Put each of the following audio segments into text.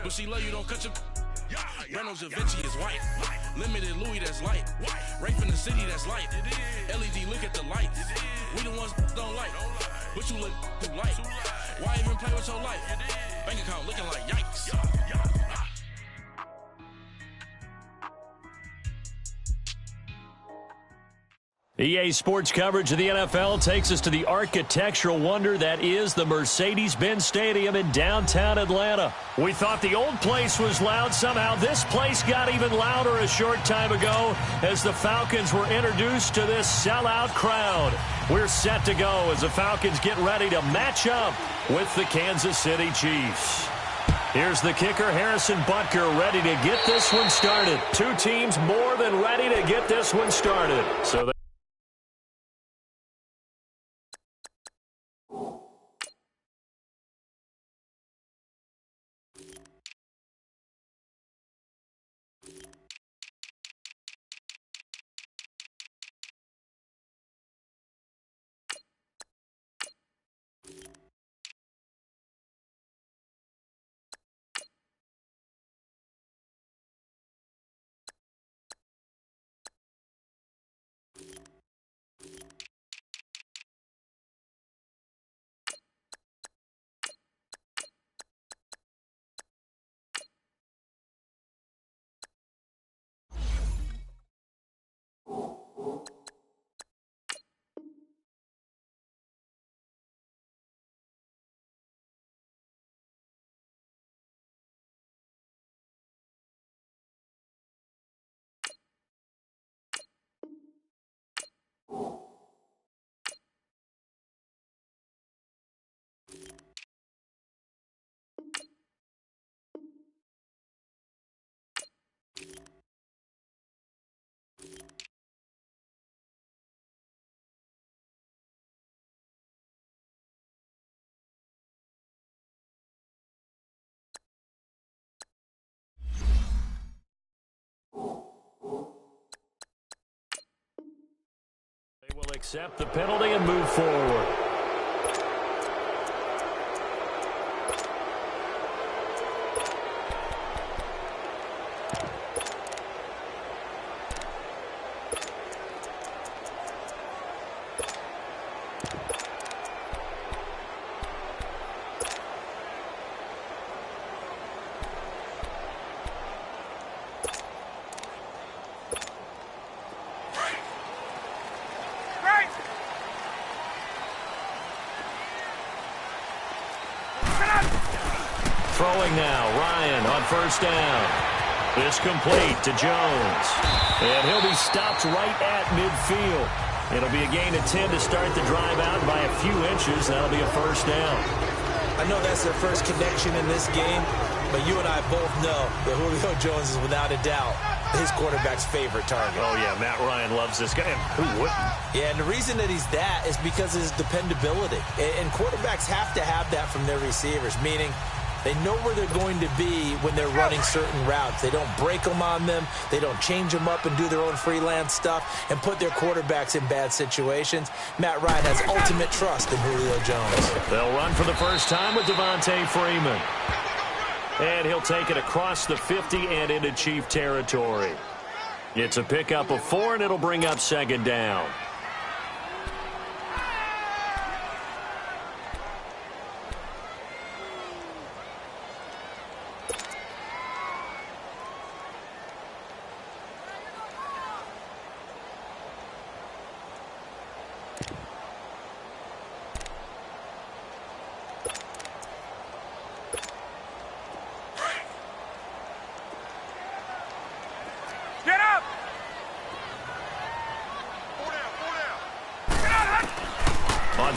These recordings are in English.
But she love you, don't cut your... Reynolds Da Vinci is white. Limited Louis, that's light. Rape in the city, that's light. LED, look at the lights. We the ones don't like. But you look too light. Why even play with your life? Bank account looking like yikes. EA Sports coverage of the NFL takes us to the architectural wonder that is the Mercedes-Benz Stadium in downtown Atlanta. We thought the old place was loud. Somehow this place got even louder a short time ago as the Falcons were introduced to this sellout crowd. We're set to go as the Falcons get ready to match up with the Kansas City Chiefs. Here's the kicker, Harrison Butker, ready to get this one started. Two teams more than ready to get this one started. So they will accept the penalty and move forward. Throwing now, Ryan on first down. This complete to Jones. And he'll be stopped right at midfield. It'll be a gain of 10 to start the drive out by a few inches. That'll be a first down. I know that's their first connection in this game, but you and I both know that Julio Jones is without a doubt his quarterback's favorite target. Oh, yeah, Matt Ryan loves this guy. Who wouldn't? Yeah, and the reason that he's that is because of his dependability. And quarterbacks have to have that from their receivers, meaning they know where they're going to be when they're running certain routes. They don't break them on them. They don't change them up and do their own freelance stuff and put their quarterbacks in bad situations. Matt Ryan has ultimate trust in Julio Jones. They'll run for the first time with Devontae Freeman. And he'll take it across the 50 and into Chief territory. It's a pickup of 4, and it'll bring up second down.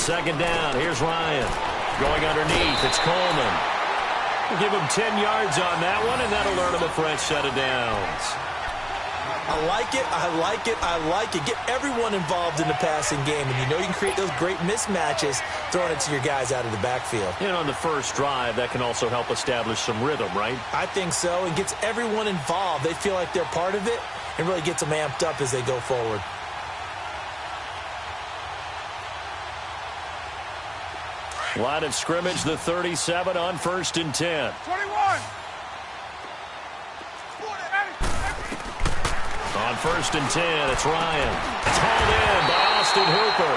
Second down, here's Ryan. Going underneath, it's Coleman. We'll give him 10 yards on that one, and that'll earn him a fresh set of downs. I like it, I like it, I like it. Get everyone involved in the passing game, and you know you can create those great mismatches throwing it to your guys out of the backfield. And on the first drive, that can also help establish some rhythm, right? I think so, and gets everyone involved. They feel like they're part of it, and really gets them amped up as they go forward. Line of scrimmage, the 37 on 1st and 10. 21. On 1st and 10, it's Ryan. It's hauled in by Austin Hooper.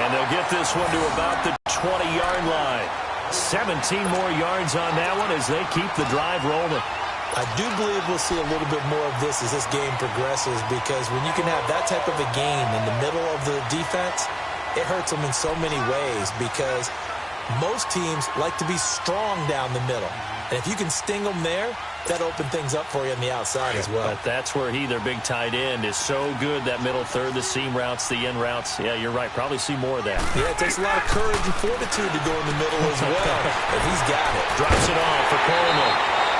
And they'll get this one to about the 20-yard line. 17 more yards on that one as they keep the drive rolling. I do believe we'll see a little bit more of this as this game progresses, because when you can have that type of a game in the middle of the defense, it hurts them in so many ways, because most teams like to be strong down the middle. And if you can sting them there, that opens things up for you on the outside as well. But that's where their big tight end, is so good, that middle third, the seam routes, the in routes. Yeah, you're right. Probably see more of that. Yeah, it takes a lot of courage and fortitude to go in the middle as well. But he's got it. Drops it off for Coleman.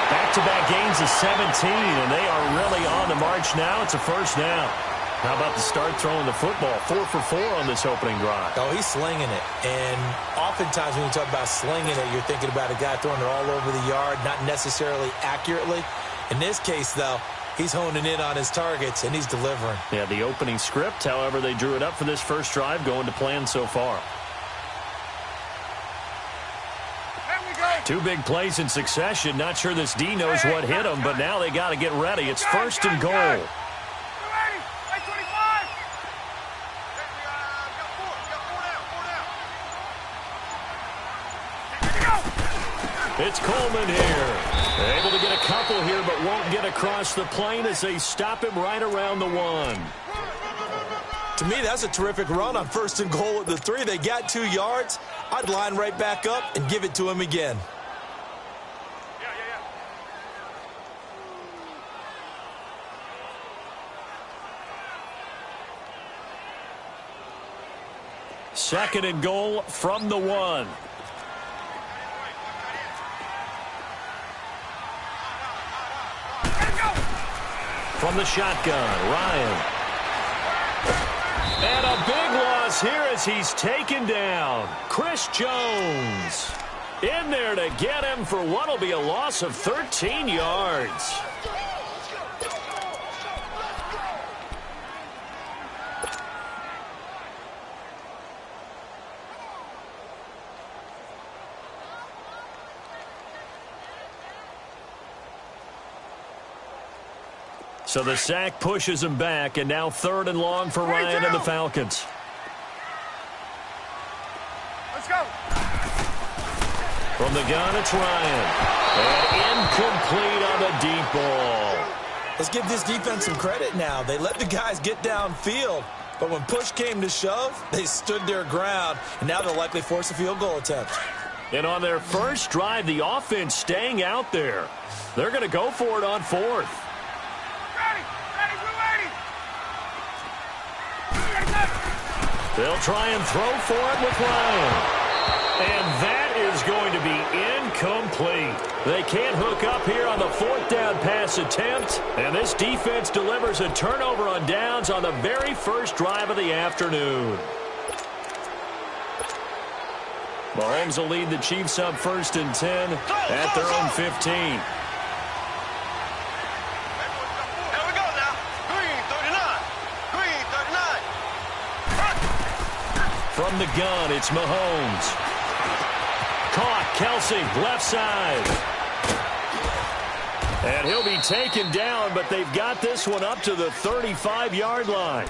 Back-to-back gains of 17, and they are really on the march now. It's a first down. How about the start throwing the football? 4 for 4 on this opening drive. Oh, he's slinging it. And oftentimes when you talk about slinging it, you're thinking about a guy throwing it all over the yard, not necessarily accurately. In this case, though, he's honing in on his targets, and he's delivering. Yeah, the opening script, however, they drew it up for this first drive, going to plan so far. 2 big plays in succession. Not sure this D knows what hit him, but now they got to get ready. It's 1st and goal. It's Coleman here. They're able to get a couple here, but won't get across the plane as they stop him right around the 1. To me, that's a terrific run on 1st and goal at the 3. They got 2 yards. I'd line right back up and give it to him again. Second and goal from the 1. From the shotgun, Ryan. And a big loss here as he's taken down. Chris Jones in there to get him for what will be a loss of 13 yards. So the sack pushes him back, and now 3rd and long for Ryan and the Falcons. Let's go. From the gun, it's Ryan. And incomplete on the deep ball. Let's give this defense some credit now. They let the guys get downfield, but when push came to shove, they stood their ground, and now they'll likely force a field goal attempt. And on their first drive, the offense staying out there. They're going to go for it on 4th. They'll try and throw for it with Ryan. And that is going to be incomplete. They can't hook up here on the 4th down pass attempt. And this defense delivers a turnover on downs on the very first drive of the afternoon. Mahomes will lead the Chiefs up 1st and 10 at their own 15. From the gun, it's Mahomes. Caught, Kelsey, left side. And he'll be taken down, but they've got this one up to the 35-yard line.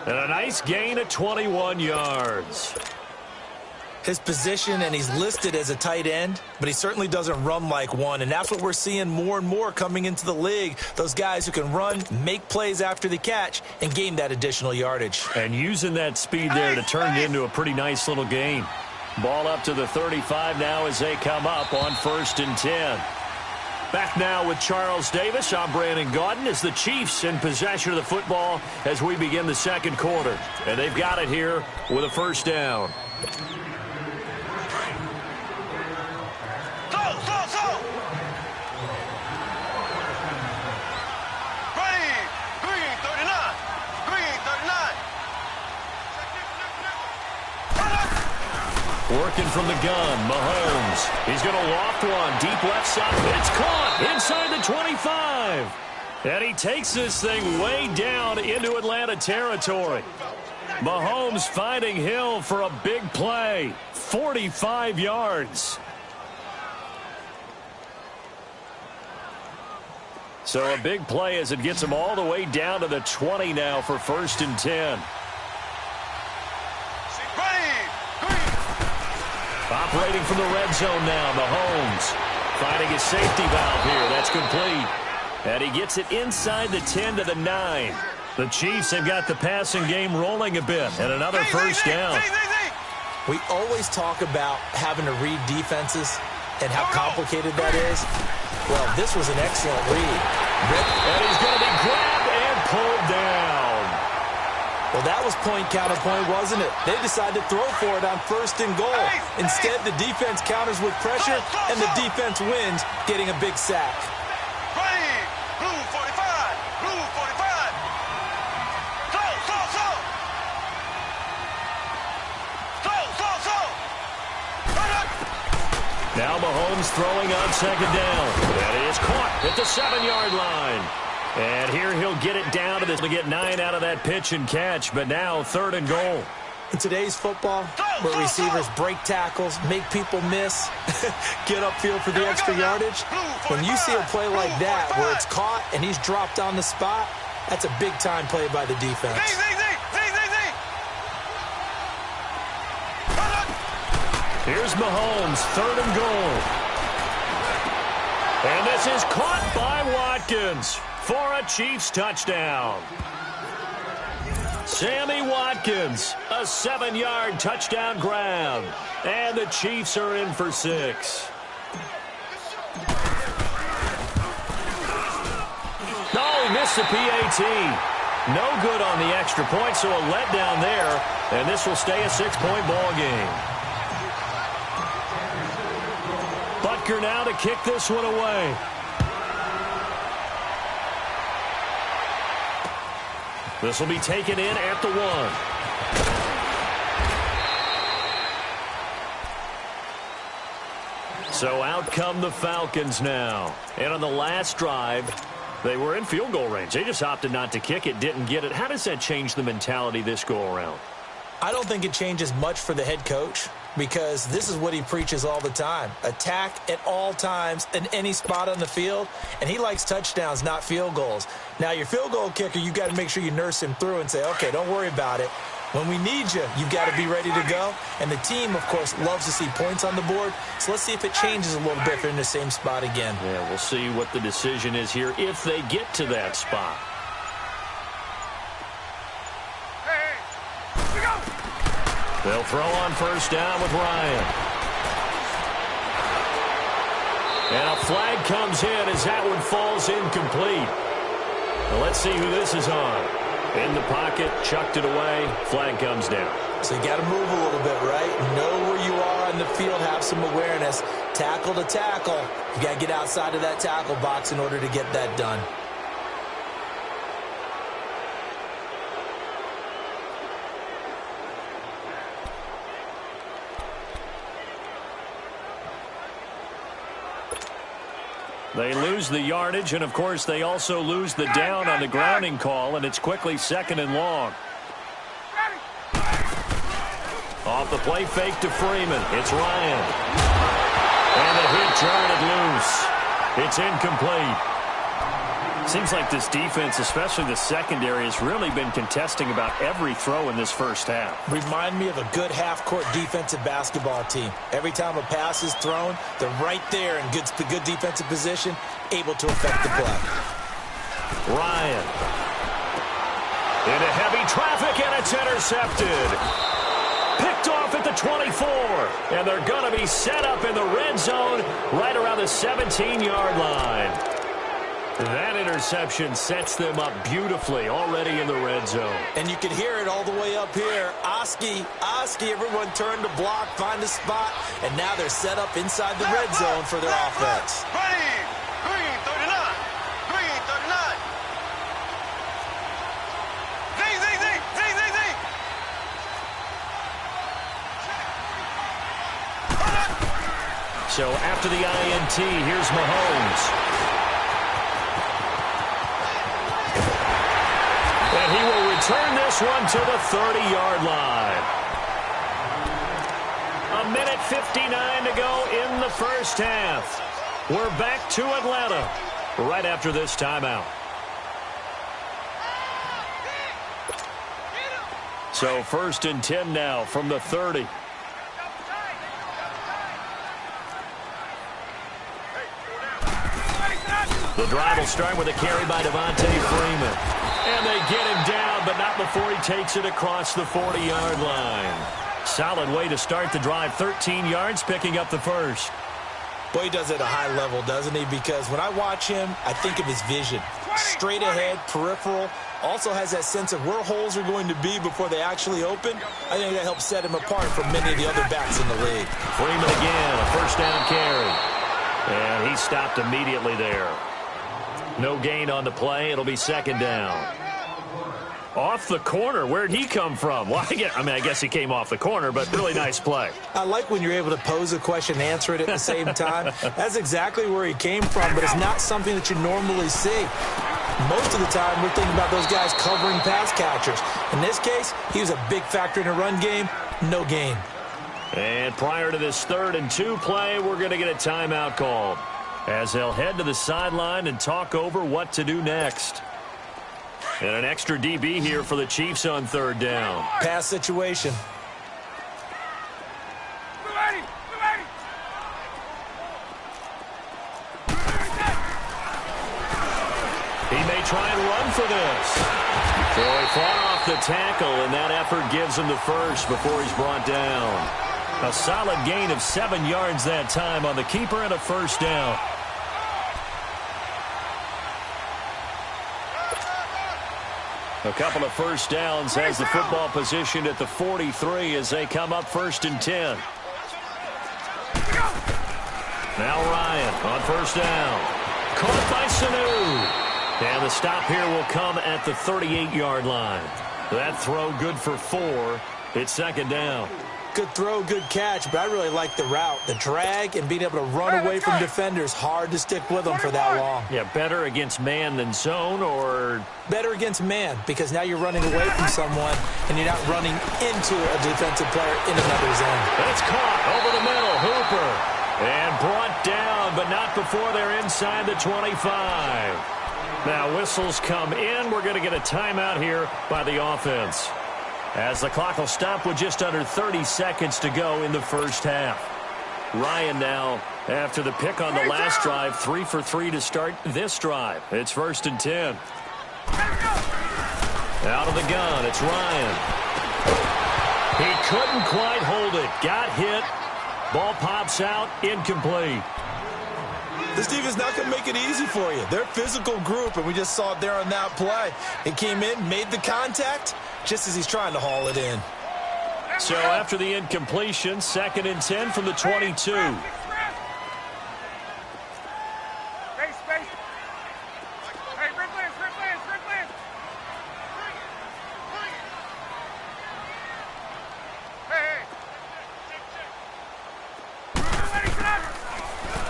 And a nice gain of 21 yards. His position, and he's listed as a tight end, but he certainly doesn't run like one, and that's what we're seeing more and more coming into the league. Those guys who can run, make plays after the catch, and gain that additional yardage. And using that speed there to turn it into a pretty nice little game. Ball up to the 35 now as they come up on 1st and 10. Back now with Charles Davis. I'm Brandon Gaudin as the Chiefs in possession of the football as we begin the second quarter. And they've got it here with a first down. Working from the gun, Mahomes. He's going to loft one deep left side. It's caught inside the 25. And he takes this thing way down into Atlanta territory. Mahomes finding Hill for a big play. 45 yards. So a big play as it gets them all the way down to the 20 now for 1st and 10. Operating from the red zone now, Mahomes finding his safety valve here. That's complete. And he gets it inside the 10 to the 9. The Chiefs have got the passing game rolling a bit, and another first down. We always talk about having to read defenses and how complicated that is. Well, this was an excellent read. And he's going to be grabbed and pulled down. Well, that was point counterpoint, wasn't it? They decided to throw for it on 1st and goal. Instead, the defense counters with pressure, and the defense wins, getting a big sack. Blue 45, blue 45. Now Mahomes throwing on 2nd down. That is caught at the 7-yard line. And here he'll get it down to this. He'll get 9 out of that pitch and catch, but now 3rd and goal. In today's football, where receivers break tackles, make people miss, get upfield for the extra yardage, when you see a play like that where it's caught and he's dropped on the spot, that's a big-time play by the defense. Here's Mahomes, 3rd and goal. And this is caught by Watkins for a Chiefs touchdown. Sammy Watkins, a 7-yard touchdown grab. And the Chiefs are in for 6. Oh, he missed the PAT. No good on the extra point, so a letdown there. And this will stay a 6-point ball game. Butker now to kick this one away. This will be taken in at the 1. So out come the Falcons now. And on the last drive, they were in field goal range. They just opted not to kick it, didn't get it. How does that change the mentality this go around? I don't think it changes much for the head coach, because this is what he preaches all the time. Attack at all times in any spot on the field, and he likes touchdowns, not field goals. Now, your field goal kicker, you got to make sure you nurse him through and say, okay, don't worry about it. When we need you, you've got to be ready to go. And the team, of course, loves to see points on the board. So let's see if it changes a little bit if they're in the same spot again. Yeah, we'll see what the decision is here if they get to that spot. They'll throw on 1st down with Ryan. And a flag comes in as that one falls incomplete. Well, let's see who this is on. In the pocket, chucked it away, flag comes down. So you got to move a little bit, right? Know where you are on the field, have some awareness. Tackle to tackle. You got to get outside of that tackle box in order to get that done. They lose the yardage, and, of course, they also lose the down on the grounding call, and it's quickly 2nd and long. Off the play fake to Freeman. It's Ryan. And the hit turned it loose. It's incomplete. Seems like this defense, especially the secondary, has really been contesting about every throw in this first half. Remind me of a good half-court defensive basketball team. Every time a pass is thrown, they're right there in good defensive position, able to affect the play. Ryan. Into heavy traffic, and it's intercepted. Picked off at the 24. And they're going to be set up in the red zone right around the 17-yard line. That interception sets them up beautifully already in the red zone. And you can hear it all the way up here. Oski, everyone turned to block, find a spot, and now they're set up inside the red zone for their offense. Green 39. Green 39. So after the INT, here's Mahomes. And he will return this one to the 30-yard line. 1:59 to go in the first half. We're back to Atlanta. right after this timeout. So 1st and 10 now from the 30. The drive will start with a carry by Devontae Freeman. And they get him down, but not before he takes it across the 40-yard line. Solid way to start the drive. 13 yards, picking up the first. Boy, he does it at a high level, doesn't he? Because when I watch him, I think of his vision. Straight ahead, peripheral. Also has that sense of where holes are going to be before they actually open. I think that helps set him apart from many of the other backs in the league. Freeman again, a first down carry. And he stopped immediately there. No gain on the play. It'll be 2nd down. Off the corner. Where'd he come from? Well, I guess he came off the corner, but really nice play. I like when you're able to pose a question and answer it at the same time. That's exactly where he came from, but it's not something that you normally see. Most of the time, we're thinking about those guys covering pass catchers. In this case, he was a big factor in a run game. No gain. And prior to this 3rd and 2 play, we're going to get a timeout called, as they'll head to the sideline and talk over what to do next. And an extra DB here for the Chiefs on 3rd down. Pass situation. He may try and run for this. So he fought off the tackle, and that effort gives him the first before he's brought down. A solid gain of 7 yards that time on the keeper and a first down. A couple of first downs has the football position at the 43 as they come up 1st and 10. Now Ryan on 1st down. Caught by Sanu. And the stop here will come at the 38-yard line. That throw good for 4. It's 2nd down. Good throw, good catch, but I really like the route. The drag and being able to run away from defenders. Hard to stick with them for that long. Yeah, better against man than zone, or? Better against man, because now you're running away from someone and you're not running into a defensive player in another zone. It's caught over the middle. Hooper. And brought down, but not before they're inside the 25. Now whistles come in. We're going to get a timeout here by the offense, as the clock will stop with just under 30 seconds to go in the first half. Ryan now, after the pick on the last drive, 3 for 3 to start this drive. It's 1st and 10. Out of the gun, it's Ryan. He couldn't quite hold it. Got hit. Ball pops out, incomplete. This defense is not going to make it easy for you. They're a physical group, and we just saw it there on that play. It came in, made the contact, just as he's trying to haul it in. So after the incompletion, 2nd and 10 from the 22.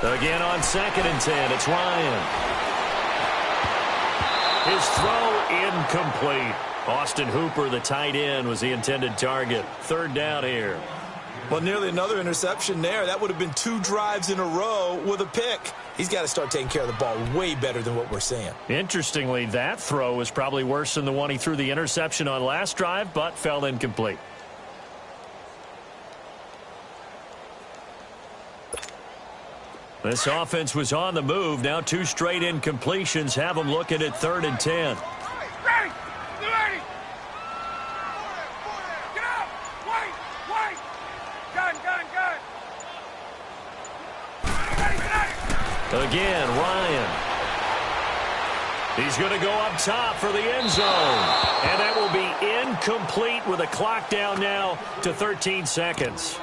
Again on 2nd and 10, it's Ryan. His throw incomplete. Austin Hooper, the tight end, was the intended target. 3rd down here. Well, nearly another interception there. That would have been 2 drives in a row with a pick. He's got to start taking care of the ball way better than what we're seeing. Interestingly, that throw was probably worse than the one he threw the interception on last drive, but fell incomplete. This offense was on the move. Now 2 straight incompletions have them looking at 3rd and 10. Again, Ryan. He's going to go up top for the end zone. And that will be incomplete with a clock down now to 13 seconds.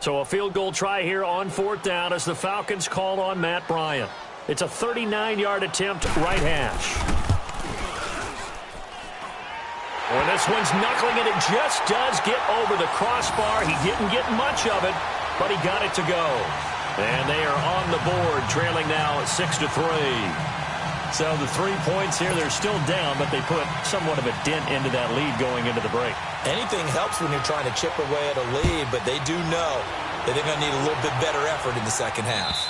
So a field goal try here on 4th down as the Falcons call on Matt Bryant. It's a 39-yard attempt, right hash. When this one's knuckling it, it just does get over the crossbar. He didn't get much of it, but he got it to go. And they are on the board, trailing now 6-3. So the 3 points here, they're still down, but they put somewhat of a dent into that lead going into the break. Anything helps when you're trying to chip away at a lead, but they do know they're going to need a little bit better effort in the second half.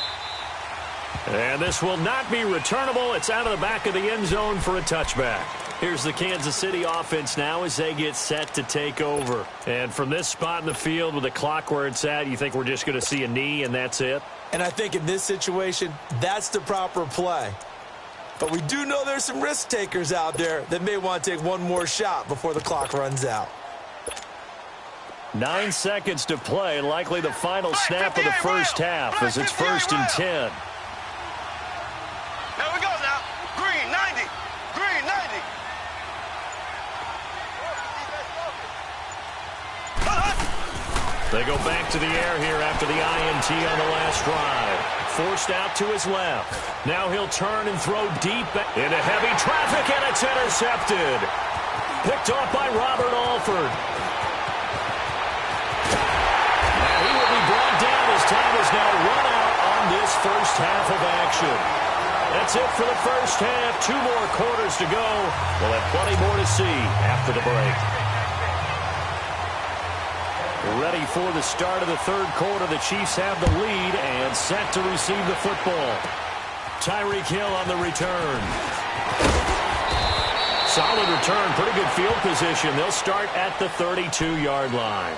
And this will not be returnable. It's out of the back of the end zone for a touchback. Here's the Kansas City offense now as they get set to take over. And from this spot in the field with the clock where it's at, you think we're just going to see a knee and that's it? And I think in this situation, that's the proper play. But we do know there's some risk takers out there that may want to take one more shot before the clock runs out. 9 seconds to play, likely the final snap of the first half as it's 1st and 10. There we go now. Green 90. Green 90. They go back to the air here after the INT on the last drive. Forced out to his left. Now he'll turn and throw deep into heavy traffic, and it's intercepted. Picked off by Robert Alford. And he will be brought down as time is now run out on this first half of action. That's it for the first half. 2 more quarters to go. We'll have plenty more to see after the break. Ready for the start of the third quarter. The Chiefs have the lead and set to receive the football. Tyreek Hill on the return. Solid return, pretty good field position. They'll start at the 32-yard line.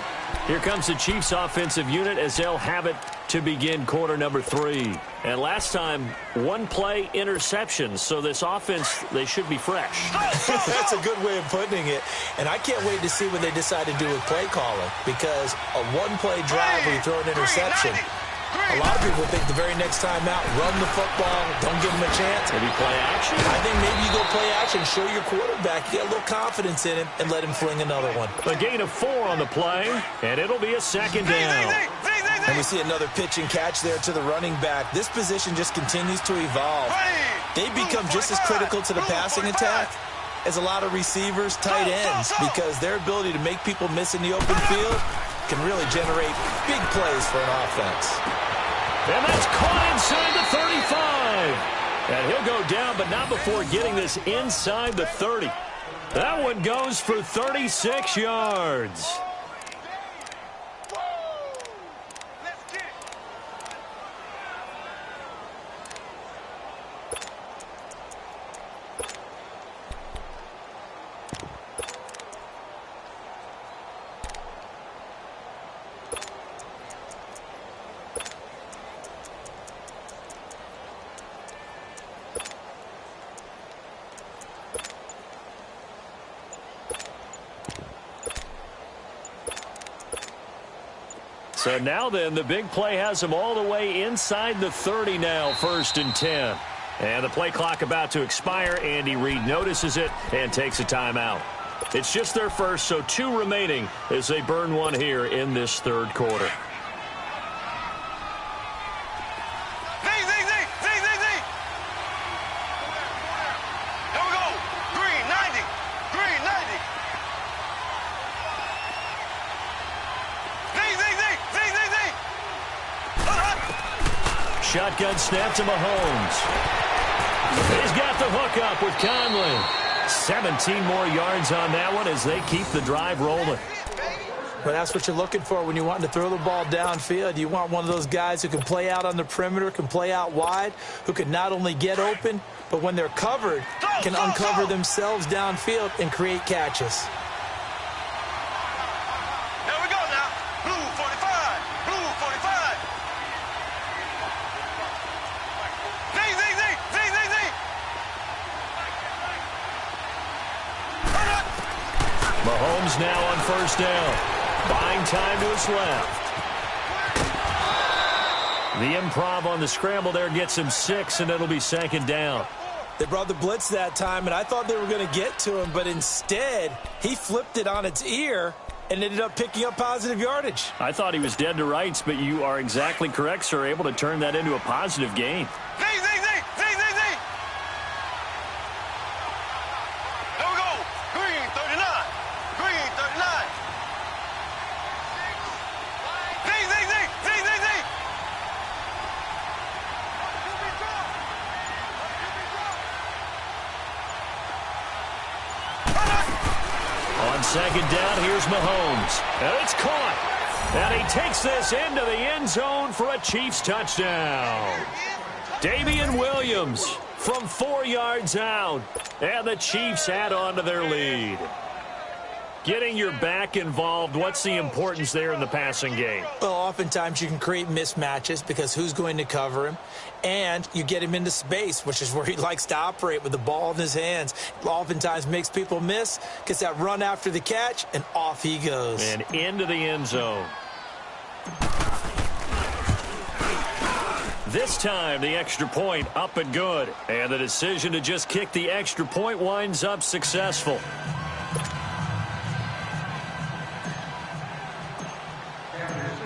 Here comes the Chiefs offensive unit as they'll have it to begin quarter number 3. And last time, 1-play interception. So this offense, they should be fresh. That's a good way of putting it. And I can't wait to see what they decide to do with play calling. Because a 1-play drive where you throw an interception, a lot of people think the very next time out, run the football, don't give them a chance. Maybe play action? I think maybe you go play action, show your quarterback, get a little confidence in him, and let him fling another one. A gain of 4 on the play, and it'll be a second down. And we see another pitch and catch there to the running back. This position just continues to evolve. They become just as critical to the passing attack as a lot of receivers, tight ends, because their ability to make people miss in the open field can really generate big plays for an offense. And that's caught inside the 35. And he'll go down, but not before getting this inside the 30. That one goes for 36 yards. So now then, the big play has him all the way inside the 30 now, 1st and 10. And the play clock about to expire. Andy Reid notices it and takes a timeout. It's just their first, so 2 remaining as they burn one here in this third quarter. Shotgun snap to Mahomes. He's got the hook up with Conley. 17 more yards on that one as they keep the drive rolling. Well, that's what you're looking for when you want to throw the ball downfield. You want one of those guys who can play out on the perimeter, can play out wide, who can not only get open, but when they're covered, can uncover themselves downfield and create catches. Mahomes now on 1st down. Buying time to his left. The improv on the scramble there gets him 6, and it'll be 2nd down. They brought the blitz that time, and I thought they were going to get to him, but instead, he flipped it on its ear and ended up picking up positive yardage. I thought he was dead to rights, but you are exactly correct, sir, able to turn that into a positive gain. On 2nd down, here's Mahomes. And it's caught. And he takes this into the end zone for a Chiefs touchdown. Damian Williams from 4 yards out. And the Chiefs add on to their lead. Getting your back involved, what's the importance there in the passing game? Well, oftentimes you can create mismatches because who's going to cover him? And you get him into space, which is where he likes to operate with the ball in his hands. Oftentimes makes people miss, gets that run after the catch, and off he goes. And into the end zone. This time, the extra point up and good. And the decision to just kick the extra point winds up successful.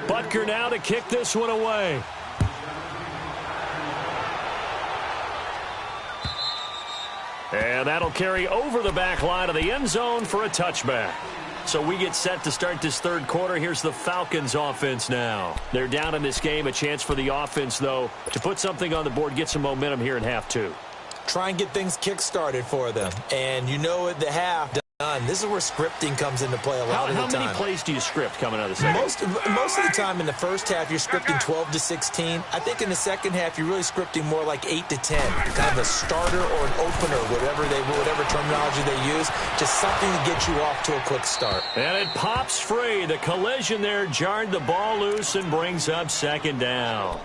Butker now to kick this one away. And that'll carry over the back line of the end zone for a touchback. So we get set to start this third quarter. Here's the Falcons offense now. They're down in this game. A chance for the offense, though, to put something on the board, get some momentum here in half two. Try and get things kick-started for them. And you know at the half done. This is where scripting comes into play a lot of the time. How many plays do you script coming out of the second? Most of the time in the first half, you're scripting 12 to 16. I think in the second half, you're really scripting more like 8 to 10. Kind of a starter or an opener, whatever terminology they use. Just something to get you off to a quick start. And it pops free. The collision there jarred the ball loose and brings up second down.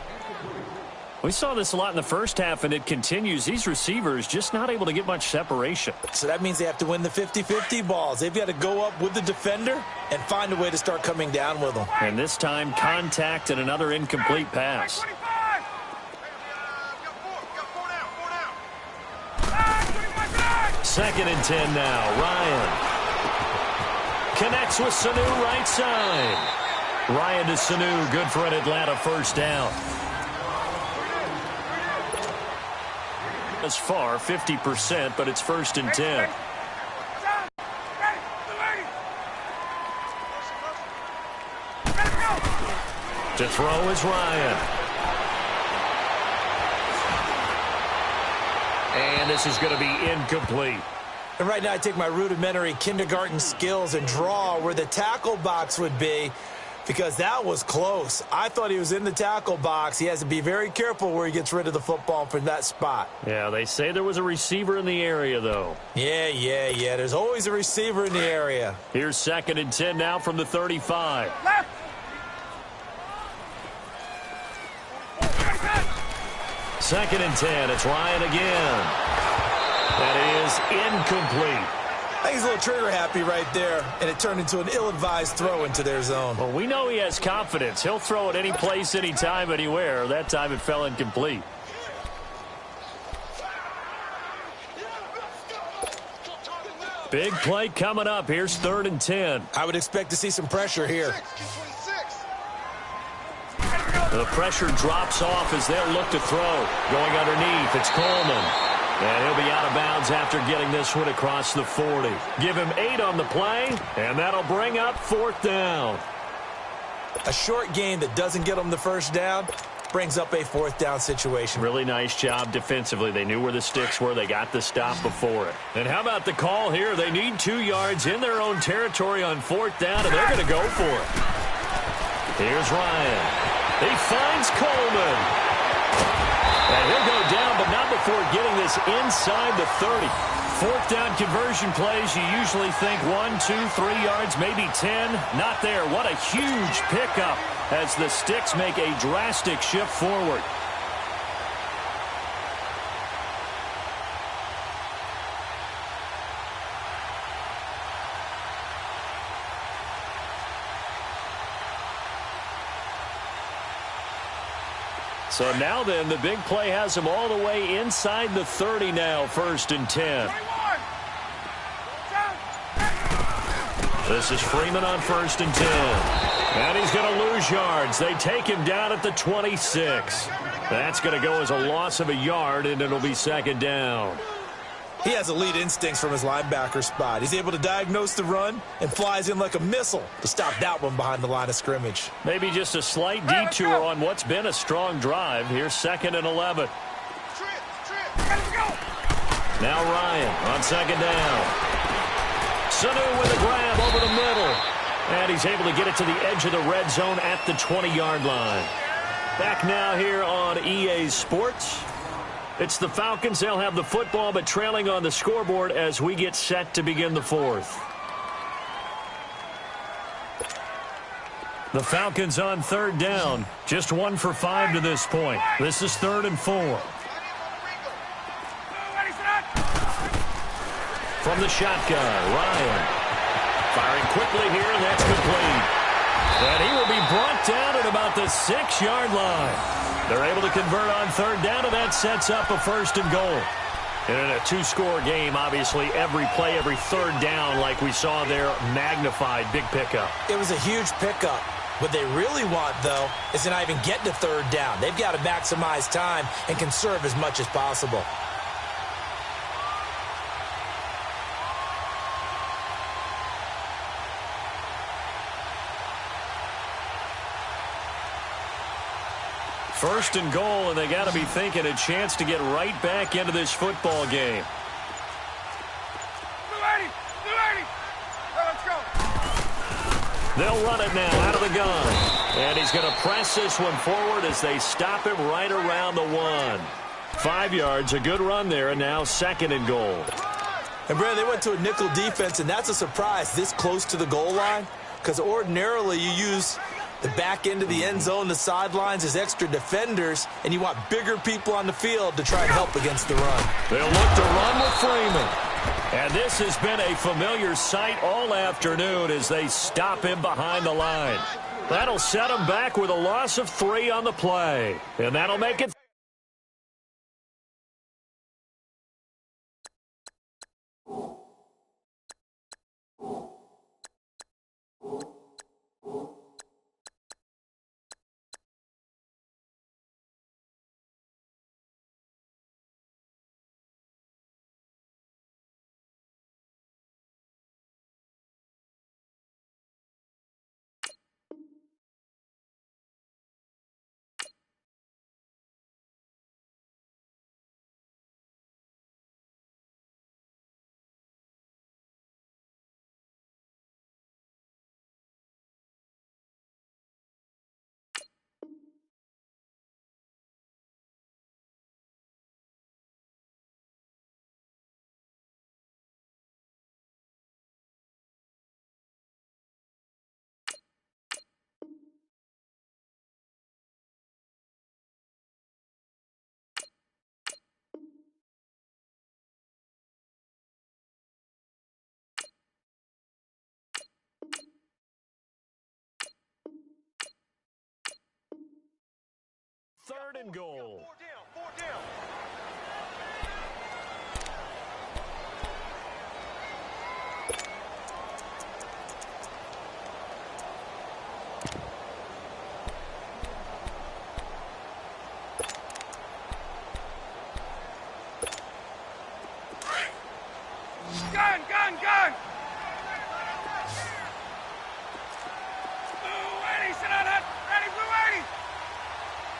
We saw this a lot in the first half, and it continues. These receivers just not able to get much separation. So that means they have to win the 50-50 balls. They've got to go up with the defender and find a way to start coming down with them. And this time, contact and another incomplete pass. Second and 10 now. Ryan connects with Sanu right side. Ryan to Sanu, good for an Atlanta first down. As far, 50%, but it's first and 10. To throw is Ryan. And this is going to be incomplete. And right now I take my rudimentary kindergarten skills and draw where the tackle box would be, because that was close. I thought he was in the tackle box. He has to be very careful where he gets rid of the football from that spot. Yeah, they say there was a receiver in the area, though. Yeah. There's always a receiver in the area. Here's second and 10 now from the 35. Left. Second and 10. It's Ryan again. That is incomplete. I think he's a little trigger happy right there, and it turned into an ill-advised throw into their zone. Well, we know he has confidence. He'll throw it any place, anytime, anywhere. That time it fell incomplete. Big play coming up. Here's third and 10. I would expect to see some pressure here. The pressure drops off as they'll look to throw. Going underneath, it's Coleman. And he'll be out of bounds after getting this one across the 40. Give him 8 on the play, and that'll bring up fourth down. A short game that doesn't get them the first down brings up a fourth down situation. Really nice job defensively. They knew where the sticks were. They got the stop before it. And how about the call here? They need 2 yards in their own territory on fourth down, and they're going to go for it. Here's Ryan. He finds Coleman. And he'll go down, but not before getting this inside the 30. Fourth down conversion plays, you usually think 1, 2, 3 yards, maybe 10. Not there. What a huge pickup as the sticks make a drastic shift forward. So now then, the big play has him all the way inside the 30 now, first and 10. This is Freeman on first and 10. And he's going to lose yards. They take him down at the 26. That's going to go as a loss of a yard, and it'll be second down. He has elite instincts from his linebacker spot. He's able to diagnose the run and flies in like a missile to stop that one behind the line of scrimmage. Maybe just a slight detour on what's been a strong drive. Here's second and 11. Now Ryan on second down. Sanu with a grab over the middle. And he's able to get it to the edge of the red zone at the 20-yard line. Back now here on EA Sports. It's the Falcons. They'll have the football, but trailing on the scoreboard as we get set to begin the fourth. The Falcons on third down. Just 1 for 5 to this point. This is 3rd and 4. From the shotgun, Ryan. Firing quickly here, and that's complete. And he will be brought down at about the 6-yard line. They're able to convert on third down, and that sets up a 1st and goal. And in a 2-score game, obviously, every play, every third down, like we saw there, magnified, big pickup. It was a huge pickup. What they really want, though, is to not even get to third down. They've got to maximize time and conserve as much as possible. First and goal, and they got to be thinking a chance to get right back into this football game. Let's go. They'll run it now out of the gun. And he's going to press this one forward as they stop him right around the 1. 5 yards, a good run there, and now 2nd and goal. And, Brad, they went to a nickel defense, and that's a surprise this close to the goal line, because ordinarily you use the back end of the end zone, the sidelines as extra defenders, and you want bigger people on the field to try and help against the run. They'll look to run with Freeman. And this has been a familiar sight all afternoon as they stop him behind the line. That'll set him back with a loss of 3 on the play. And that'll make it. Third and goal. 4 down. Gun! Blue 80, sit on that. Ready, Blue 80.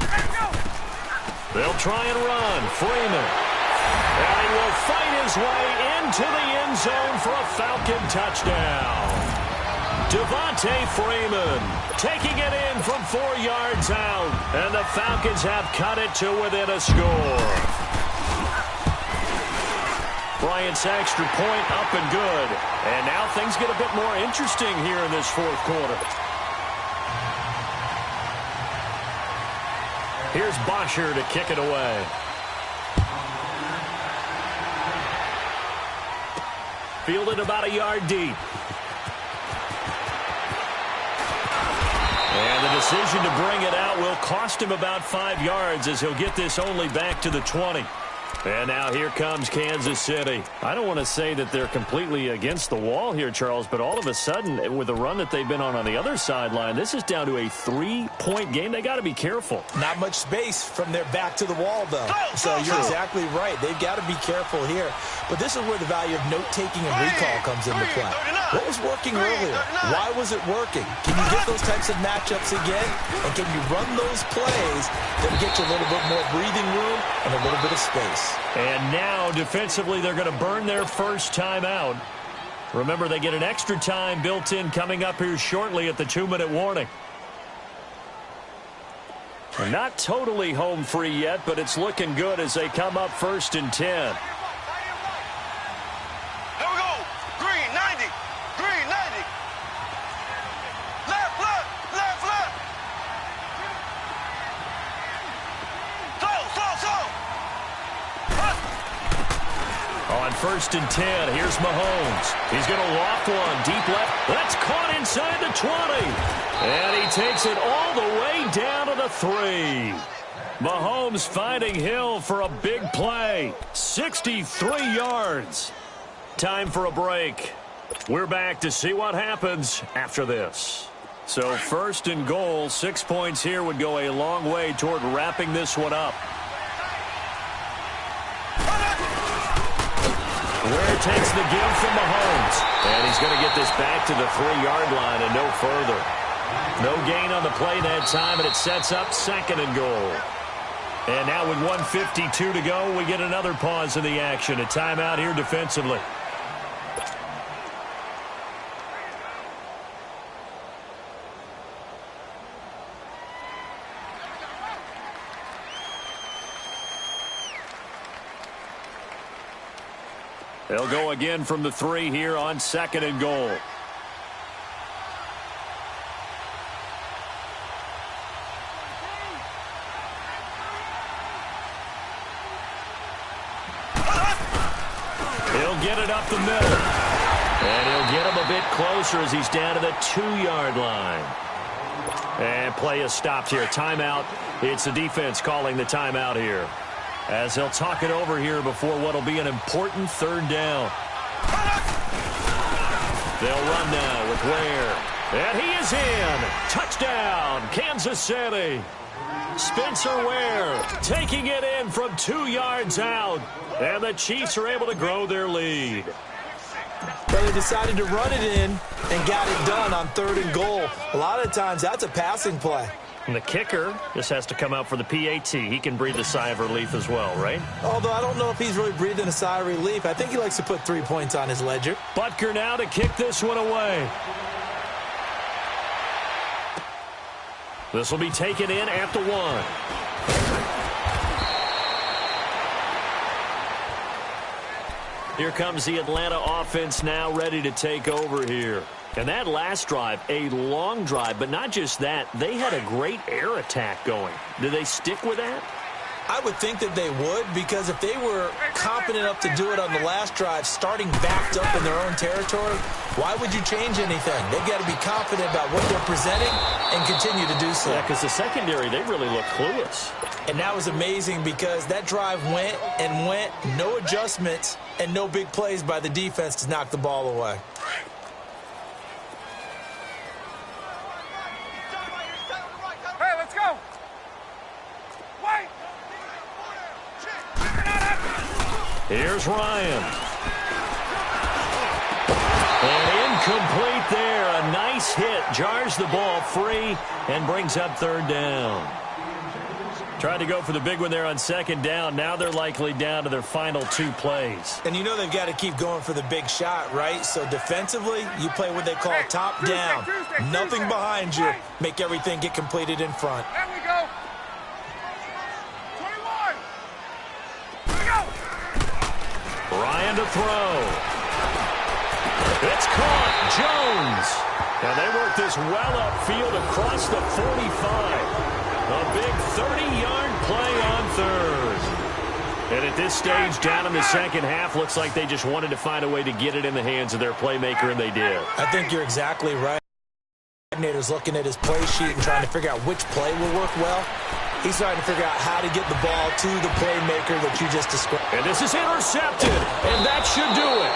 Let's go. They'll try and run. Freeman. And he will fight his way into the end zone for a Falcon touchdown. Devontae Freeman taking it in from 4 yards out. And the Falcons have cut it to within a score. Bryant's extra point up and good. And now things get a bit more interesting here in this 4th quarter. Here's Bosher to kick it away. Fielded about a yard deep. And the decision to bring it out will cost him about 5 yards as he'll get this only back to the 20. And now here comes Kansas City. I don't want to say that they're completely against the wall here, Charles, but all of a sudden, with the run that they've been on the other sideline, this is down to a 3-point game. They got to be careful. Not much space from their back to the wall, though. So you're exactly right. They've got to be careful here. But this is where the value of note-taking and recall comes into play. What was working earlier? Why was it working? Can you get those types of matchups again? And can you run those plays that get you a little bit more breathing room and a little bit of space? And now, defensively, they're going to burn their first timeout. Remember, they get an extra time built in coming up here shortly at the 2-minute warning. They're not totally home free yet, but it's looking good as they come up 1st and 10. Here we go. Green, 90. Green, 90. Left, left, left, left. Slow. On 1st and 10, here's Mahomes. He's going to loft one deep left. That's caught inside the 20. And he takes it all the way down to the 3. Mahomes finding Hill for a big play. 63 yards. Time for a break. We're back to see what happens after this. So 1st and goal, 6 points here would go a long way toward wrapping this one up. Ware takes the give from Mahomes. And he's going to get this back to the 3-yard line and no further. No gain on the play that time, and it sets up 2nd and goal. And now with 1:52 to go, we get another pause in the action. A timeout here defensively. They'll go again from the 3 here on 2nd and goal. He'll get it up the middle. And he'll get him a bit closer as he's down to the 2-yard line. And play is stopped here. Timeout. It's the defense calling the timeout here, as they'll talk it over here before what will be an important 3rd down. They'll run now with Ware. And he is in. Touchdown, Kansas City. Spencer Ware taking it in from 2 yards out. And the Chiefs are able to grow their lead. Well, they decided to run it in and got it done on 3rd and goal. A lot of times that's a passing play. And the kicker just has to come out for the PAT. He can breathe a sigh of relief as well, right? Although I don't know if he's really breathing a sigh of relief. I think he likes to put 3 points on his ledger. Butker now to kick this one away. This will be taken in at the 1. Here comes the Atlanta offense now ready to take over here. And that last drive, a long drive, but not just that. They had a great air attack going. Do they stick with that? I would think that they would, because if they were confident enough to do it on the last drive, starting backed up in their own territory, why would you change anything? They've got to be confident about what they're presenting and continue to do so. Yeah, because the secondary, they really look clueless. And that was amazing because that drive went and went, no adjustments, and no big plays by the defense to knock the ball away. Hey, let's go. Wait. Here's Ryan. And incomplete there. A nice hit. Jars the ball free and brings up 3rd down. Tried to go for the big one there on 2nd down. Now they're likely down to their final 2 plays. And you know they've got to keep going for the big shot, right? So defensively, you play what they call top down. Nothing behind you. Make everything get completed in front. There we go. 21. Here we go. Ryan to throw. It's caught. Jones. And they work this well upfield across the 45. A big 30-yard play on 3rd. And at this stage, down in the 2nd half, looks like they just wanted to find a way to get it in the hands of their playmaker, and they did. I think you're exactly right. Coordinator's looking at his play sheet and trying to figure out which play will work well. He's trying to figure out how to get the ball to the playmaker that you just described. And this is intercepted, and that should do it.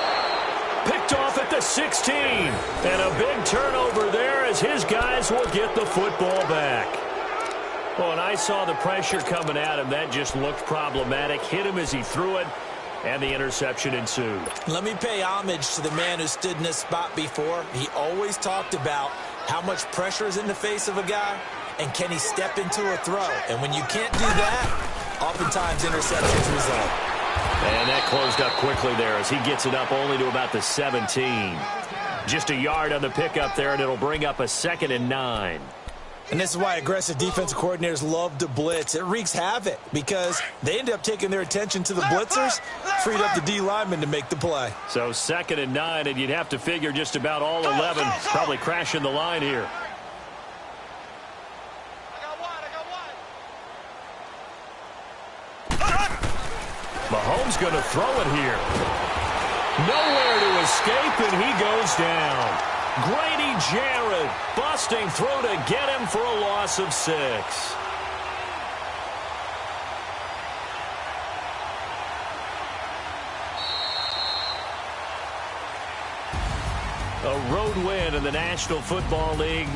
Picked off at the 16. And a big turnover there as his guys will get the football back. Well, and I saw the pressure coming at him. That just looked problematic. Hit him as he threw it, and the interception ensued. Let me pay homage to the man who stood in this spot before. He always talked about how much pressure is in the face of a guy, and can he step into a throw. And when you can't do that, oftentimes interceptions result. And that closed up quickly there as he gets it up only to about the 17. Just a yard on the pickup there, and it'll bring up a 2nd and 9. And this is why aggressive defensive coordinators love to blitz. It wreaks havoc because they end up taking their attention to the blitzers, freed up the D lineman to make the play. So 2nd and 9, and you'd have to figure just about all 11 probably crashing the line here. Mahomes going to throw it here. Nowhere to escape, and he goes down. Grady Jarrett busting through to get him for a loss of 6. A road win in the National Football League.